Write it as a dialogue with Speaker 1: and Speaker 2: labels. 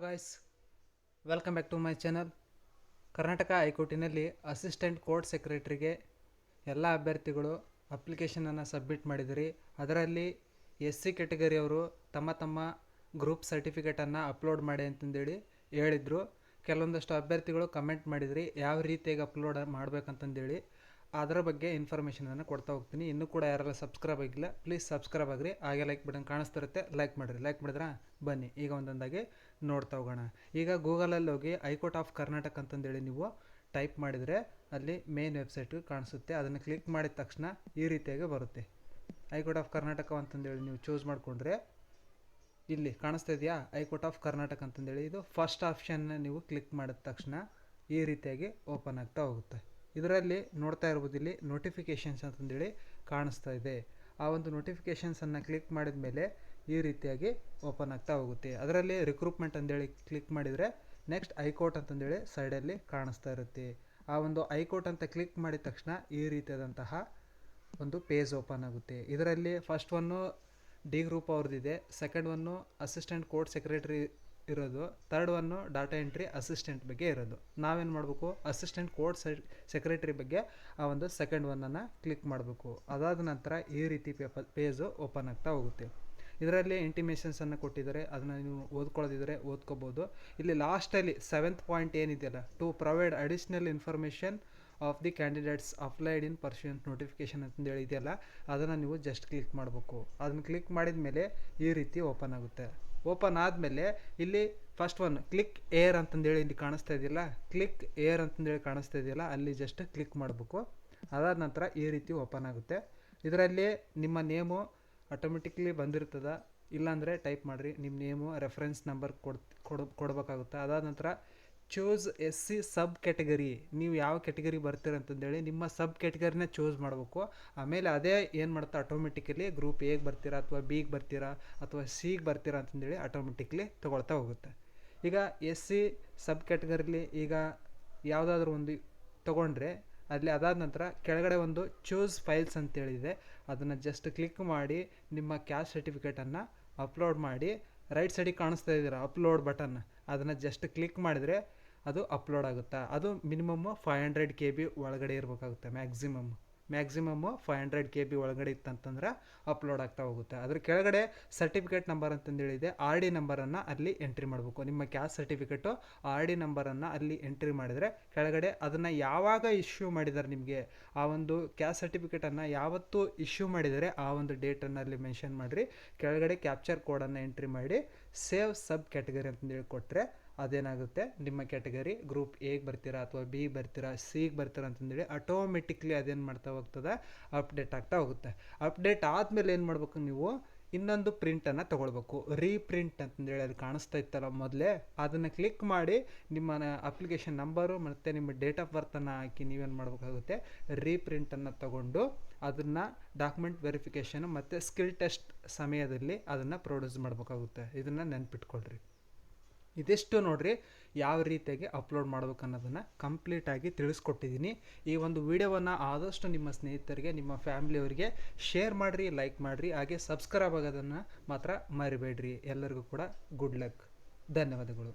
Speaker 1: Guys, welcome back to my channel. Karnataka ಹೈಕೋರ್ಟಿನಲ್ಲಿ assistant court ಸೆಕ್ರೆಟರಿಗೆ ಎಲ್ಲ ಅಭ್ಯರ್ಥಿಗಳು ಅಪ್ಲಿಕೇಶನನ್ನು ಸಬ್ಮಿಟ್ ಮಾಡಿದಿರಿ. ಅದರಲ್ಲಿ SC ಕ್ಯಾಟಗರಿಯವರು ತಮ್ಮ ಗ್ರೂಪ್ ಸರ್ಟಿಫಿಕೇಟನ್ನು ಅಪ್ಲೋಡ್ ಮಾಡಿ ಅಂತಂದೇಳಿ ಹೇಳಿದರು. ಕೆಲವೊಂದಷ್ಟು ಅಭ್ಯರ್ಥಿಗಳು ಕಮೆಂಟ್ ಮಾಡಿದ್ರಿ ಯಾವ ರೀತಿಯಾಗಿ ಅಪ್ಲೋಡ್ ಮಾಡಬೇಕಂತಂದೇಳಿ. ಅದರ ಬಗ್ಗೆ ಇನ್ಫಾರ್ಮೇಷನನ್ನು ಕೊಡ್ತಾ ಹೋಗ್ತೀನಿ. ಇನ್ನೂ ಕೂಡ ಯಾರೆಲ್ಲ ಸಬ್ಸ್ಕ್ರೈಬ್ ಆಗಿಲ್ಲ ಪ್ಲೀಸ್ ಸಬ್ಸ್ಕ್ರೈಬ್ ಆಗಿರಿ. ಹಾಗೆ ಲೈಕ್ ಬಟನ್ ಕಾಣಿಸ್ತಿರುತ್ತೆ, ಲೈಕ್ ಮಾಡಿರಿ. ಲೈಕ್ ಮಾಡಿದ್ರೆ ಬನ್ನಿ ಈಗ ಒಂದೊಂದಾಗಿ ನೋಡ್ತಾ ಹೋಗೋಣ. ಈಗ ಗೂಗಲಲ್ಲಿ ಹೋಗಿ ಹೈಕೋರ್ಟ್ ಆಫ್ ಕರ್ನಾಟಕ ಅಂತಂದೇಳಿ ನೀವು ಟೈಪ್ ಮಾಡಿದರೆ ಅಲ್ಲಿ ಮೇನ್ ವೆಬ್ಸೈಟ್ಗೆ ಕಾಣಿಸುತ್ತೆ. ಅದನ್ನು ಕ್ಲಿಕ್ ಮಾಡಿದ ತಕ್ಷಣ ಈ ರೀತಿಯಾಗಿ ಬರುತ್ತೆ. ಹೈಕೋರ್ಟ್ ಆಫ್ ಕರ್ನಾಟಕ ಅಂತಂದೇಳಿ ನೀವು ಚೂಸ್ ಮಾಡಿಕೊಂಡ್ರೆ ಇಲ್ಲಿ ಕಾಣಿಸ್ತಾ ಇದೆಯಾ ಹೈಕೋರ್ಟ್ ಆಫ್ ಕರ್ನಾಟಕ ಅಂತಂದೇಳಿ. ಇದು ಫಸ್ಟ್ ಆಪ್ಷನ್ನ ನೀವು ಕ್ಲಿಕ್ ಮಾಡಿದ ತಕ್ಷಣ ಈ ರೀತಿಯಾಗಿ ಓಪನ್ ಆಗ್ತಾ ಹೋಗುತ್ತೆ. ಇದರಲ್ಲಿ ನೋಡ್ತಾ ಇರ್ಬೋದು, ಇಲ್ಲಿ ನೋಟಿಫಿಕೇಷನ್ಸ್ ಅಂತಂದೇಳಿ ಕಾಣಿಸ್ತಾ ಇದೆ. ಆ ಒಂದು ನೋಟಿಫಿಕೇಷನ್ಸನ್ನು ಕ್ಲಿಕ್ ಮಾಡಿದ ಮೇಲೆ ಈ ರೀತಿಯಾಗಿ ಓಪನ್ ಆಗ್ತಾ ಹೋಗುತ್ತೆ. ಅದರಲ್ಲಿ ರಿಕ್ರೂಟ್ಮೆಂಟ್ ಅಂತೇಳಿ ಕ್ಲಿಕ್ ಮಾಡಿದರೆ ನೆಕ್ಸ್ಟ್ ಹೈಕೋರ್ಟ್ ಅಂತಂದೇಳಿ ಸೈಡಲ್ಲಿ ಕಾಣಿಸ್ತಾ ಇರುತ್ತೆ. ಆ ಒಂದು ಹೈಕೋರ್ಟ್ ಅಂತ ಕ್ಲಿಕ್ ಮಾಡಿದ ತಕ್ಷಣ ಈ ರೀತಿಯಾದಂತಹ ಒಂದು ಪೇಜ್ ಓಪನ್ ಆಗುತ್ತೆ. ಇದರಲ್ಲಿ ಫಸ್ಟ್ ಒನ್ನು ಡಿ ಗ್ರೂಪ್ ಅವ್ರದ್ದಿದೆ, second one assistant court secretary ಇರೋದು, third one data entry assistant ಬಗ್ಗೆ ಇರೋದು. ನಾವೇನು ಮಾಡಬೇಕು, ಅಸಿಸ್ಟೆಂಟ್ ಕೋರ್ಟ್ ಸೆಕ್ರೆಟರಿ ಬಗ್ಗೆ ಆ ಒಂದು ಸೆಕೆಂಡ್ ಒನ್ನನ್ನು ಕ್ಲಿಕ್ ಮಾಡಬೇಕು. ಅದಾದ ನಂತರ ಈ ರೀತಿ ಪೇಜು ಓಪನ್ ಆಗ್ತಾ ಹೋಗುತ್ತೆ. ಇದರಲ್ಲಿ ಇಂಟಿಮೇಷನ್ಸನ್ನು ಕೊಟ್ಟಿದ್ದಾರೆ, ಅದನ್ನು ನೀವು ಓದ್ಕೊಳ್ಳೋದಿದ್ರೆ ಓದ್ಕೋಬೋದು. ಇಲ್ಲಿ ಲಾಸ್ಟಲ್ಲಿ 7th ಪಾಯಿಂಟ್ ಏನಿದೆಯಲ್ಲ, to provide additional information of the candidates applied in pursuant notification ಅಂತಂದೇಳಿ ಇದೆಯಲ್ಲ, ಅದನ್ನು ನೀವು ಜಸ್ಟ್ ಕ್ಲಿಕ್ ಮಾಡಬೇಕು. ಅದನ್ನು ಕ್ಲಿಕ್ ಮಾಡಿದ ಮೇಲೆ ಈ ರೀತಿ ಓಪನ್ ಆಗುತ್ತೆ. ಓಪನ್ ಆದಮೇಲೆ ಇಲ್ಲಿ ಫಸ್ಟ್ ಒನ್ ಕ್ಲಿಕ್ ಏರ್ ಅಂತಂದೇಳಿ ಇಲ್ಲಿ ಕಾಣಿಸ್ತಾ ಇದೆಯಲ್ಲ, ಕ್ಲಿಕ್ ಏರ್ ಅಂತಂದೇಳಿ ಕಾಣಿಸ್ತಾ ಇದೆಯಲ್ಲ, ಅಲ್ಲಿ ಜಸ್ಟ್ ಕ್ಲಿಕ್ ಮಾಡಬೇಕು. ಅದಾದ ನಂತರ ಈ ರೀತಿ ಓಪನ್ ಆಗುತ್ತೆ. ಇದರಲ್ಲಿ ನಿಮ್ಮ ನೇಮು ಆಟೋಮೆಟಿಕ್ಲಿ ಬಂದಿರ್ತದ, ಇಲ್ಲಾಂದರೆ ಟೈಪ್ ಮಾಡಿರಿ. ನಿಮ್ಮ ನೇಮು ರೆಫರೆನ್ಸ್ ನಂಬರ್ ಕೊಡಬೇಕಾಗುತ್ತೆ. ಅದಾದ ನಂತರ ಚೂಸ್ SC ಸಬ್ ಕ್ಯಾಟಗರಿ, ನೀವು ಯಾವ ಕ್ಯಾಟಗರಿ ಬರ್ತೀರ ಅಂತಂದೇಳಿ ನಿಮ್ಮ ಸಬ್ ಕ್ಯಾಟಗರಿನ ಚೂಸ್ ಮಾಡಬೇಕು. ಆಮೇಲೆ ಅದೇ ಏನು ಮಾಡುತ್ತೆ, ಆಟೋಮೆಟಿಕಲಿ ಗ್ರೂಪ್ ಎಗೆ ಬರ್ತೀರಾ ಅಥವಾ ಬಿಗೆ ಬರ್ತೀರಾ ಅಥವಾ ಸಿಗೆ ಬರ್ತೀರಾ ಅಂತಂದೇಳಿ ಆಟೋಮೆಟಿಕ್ಲಿ ತೊಗೊಳ್ತಾ ಹೋಗುತ್ತೆ. ಈಗ SC ಸಬ್ ಕ್ಯಾಟಗರಿಲಿ ಈಗ ಯಾವುದಾದ್ರೂ ಒಂದು ತೊಗೊಂಡ್ರೆ ಅಲ್ಲಿ ಅದಾದ ನಂತರ ಕೆಳಗಡೆ ಒಂದು ಚೂಸ್ ಫೈಲ್ಸ್ ಅಂತೇಳಿದೆ, ಅದನ್ನು ಜಸ್ಟ್ ಕ್ಲಿಕ್ ಮಾಡಿ ನಿಮ್ಮ ಕ್ಯಾಸ್ಟ್ ಸರ್ಟಿಫಿಕೇಟನ್ನು ಅಪ್ಲೋಡ್ ಮಾಡಿ. ರೈಟ್ ಸೈಡಿಗೆ ಕಾಣಿಸ್ತಾ ಇದ್ದೀರಾ ಅಪ್ಲೋಡ್ ಬಟನ್, ಅದನ್ನು ಜಸ್ಟ್ ಕ್ಲಿಕ್ ಮಾಡಿದರೆ ಅದು ಅಪ್ಲೋಡ್ ಆಗುತ್ತೆ. ಅದು ಮಿನಿಮಮ್ಮು 500 KB ಒಳಗಡೆ ಇರಬೇಕಾಗುತ್ತೆ. ಮ್ಯಾಕ್ಸಿಮಮ್ಮು 500 KB ಒಳಗಡೆ ಇತ್ತಂತಂದ್ರೆ ಅಪ್ಲೋಡ್ ಆಗ್ತಾ ಹೋಗುತ್ತೆ. ಅದ್ರ ಕೆಳಗಡೆ ಸರ್ಟಿಫಿಕೇಟ್ ನಂಬರ್ ಅಂತಂದೇಳಿದೆ, RD ನಂಬರನ್ನು ಅಲ್ಲಿ ಎಂಟ್ರಿ ಮಾಡಬೇಕು. ನಿಮ್ಮ ಕ್ಯಾಸ್ಟ್ ಸರ್ಟಿಫಿಕೇಟು RD ನಂಬರನ್ನು ಅಲ್ಲಿ ಎಂಟ್ರಿ ಮಾಡಿದರೆ ಕೆಳಗಡೆ ಅದನ್ನು ಯಾವಾಗ ಇಶ್ಯೂ ಮಾಡಿದ್ದಾರೆ, ನಿಮಗೆ ಆ ಒಂದು ಕ್ಯಾಸ್ಟ್ ಸರ್ಟಿಫಿಕೇಟನ್ನು ಯಾವತ್ತು ಇಶ್ಯೂ ಮಾಡಿದರೆ ಆ ಒಂದು ಡೇಟನ್ನು ಅಲ್ಲಿ ಮೆನ್ಷನ್ ಮಾಡಿರಿ. ಕೆಳಗಡೆ ಕ್ಯಾಪ್ಚರ್ ಕೋಡನ್ನು ಎಂಟ್ರಿ ಮಾಡಿ ಸೇವ್ ಸಬ್ ಕ್ಯಾಟಗರಿ ಅಂತಂದೇಳಿ ಕೊಟ್ಟರೆ ಅದೇನಾಗುತ್ತೆ, ನಿಮ್ಮ ಕ್ಯಾಟಗರಿ ಗ್ರೂಪ್ ಎಗೆ ಬರ್ತೀರಾ ಅಥವಾ ಬಿಗೆ ಬರ್ತೀರಾ ಸಿಗೆ ಬರ್ತೀರಾ ಅಂತಂದೇಳಿ ಆಟೋಮೆಟಿಕ್ಲಿ ಅದೇನು ಮಾಡ್ತಾ ಹೋಗ್ತದೆ, ಅಪ್ಡೇಟ್ ಆಗ್ತಾ ಹೋಗುತ್ತೆ. ಅಪ್ಡೇಟ್ ಆದಮೇಲೆ ಏನು ಮಾಡ್ಬೇಕು, ನೀವು ಇನ್ನೊಂದು ಪ್ರಿಂಟನ್ನು ತೊಗೊಳ್ಬೇಕು. ರೀಪ್ರಿಂಟ್ ಅಂತಂದೇಳಿ ಅದು ಕಾಣಿಸ್ತಾ ಇತ್ತಲ್ಲ ಮೊದಲೇ, ಅದನ್ನು ಕ್ಲಿಕ್ ಮಾಡಿ ನಿಮ್ಮ ಅಪ್ಲಿಕೇಶನ್ ನಂಬರು ಮತ್ತು ನಿಮ್ಮ ಡೇಟ್ ಆಫ್ ಬರ್ತನ್ನು ಹಾಕಿ ನೀವೇನು ಮಾಡಬೇಕಾಗುತ್ತೆ, ರೀಪ್ರಿಂಟನ್ನು ತೊಗೊಂಡು ಅದನ್ನು ಡಾಕ್ಯುಮೆಂಟ್ ವೆರಿಫಿಕೇಷನ್ ಮತ್ತು ಸ್ಕಿಲ್ ಟೆಸ್ಟ್ ಸಮಯದಲ್ಲಿ ಅದನ್ನು ಪ್ರೊಡ್ಯೂಸ್ ಮಾಡಬೇಕಾಗುತ್ತೆ. ಇದನ್ನು ನೆನ್ಪಿಟ್ಕೊಳ್ರಿ. ಇದಿಷ್ಟು ನೋಡ್ರಿ ಯಾವ ರೀತಿಯಾಗಿ ಅಪ್ಲೋಡ್ ಮಾಡ್ಬೇಕು ಅನ್ನೋದನ್ನು ಕಂಪ್ಲೀಟಾಗಿ ತಿಳಿಸ್ಕೊಟ್ಟಿದ್ದೀನಿ. ಈ ಒಂದು ವಿಡಿಯೋವನ್ನು ಆದಷ್ಟು ನಿಮ್ಮ ಸ್ನೇಹಿತರಿಗೆ, ನಿಮ್ಮ ಫ್ಯಾಮಿಲಿಯವರಿಗೆ ಶೇರ್ ಮಾಡಿರಿ, ಲೈಕ್ ಮಾಡಿರಿ. ಹಾಗೆ ಸಬ್ಸ್ಕ್ರೈಬ್ ಆಗೋದನ್ನು ಮಾತ್ರ ಮರಿಬೇಡ್ರಿ. ಎಲ್ಲರಿಗೂ ಕೂಡ ಗುಡ್ ಲಕ್. ಧನ್ಯವಾದಗಳು.